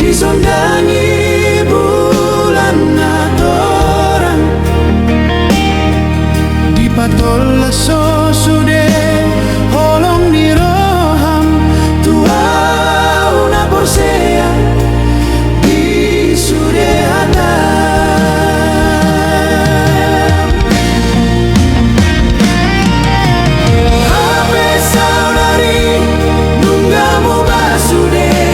Disondangi bulan atoran di patola so sude holong ni roham tua una borsea di sude hatam Habe saudari nunggamu basude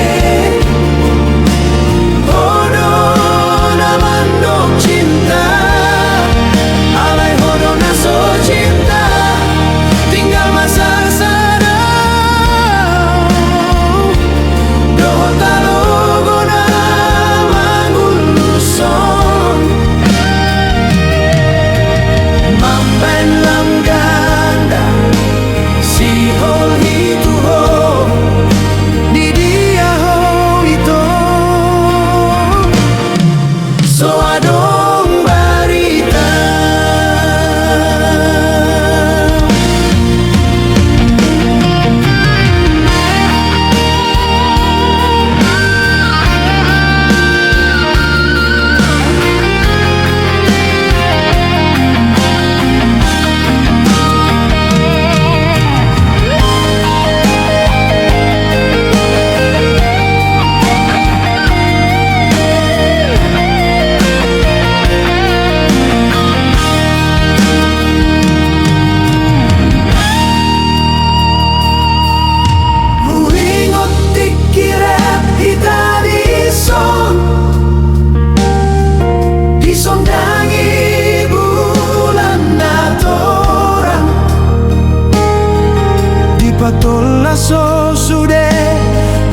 Patola so sude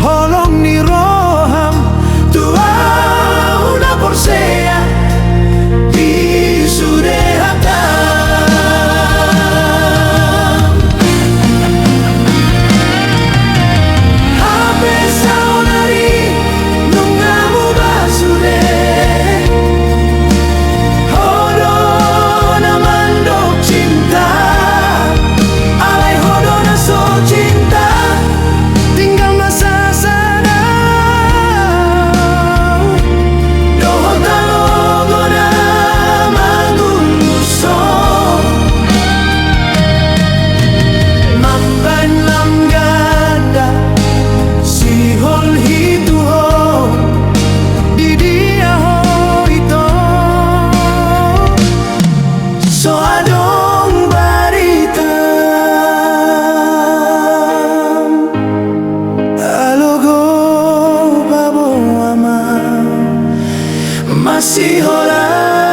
holong ni roham tua una borsea di sude hatam Habe saudari nunggamu basude hodo na mandok cinta cinta tinggal masa sadar doho talogo na manguluson mamban lam ganda sihol hituho di dia ho ito so adong barita masih hola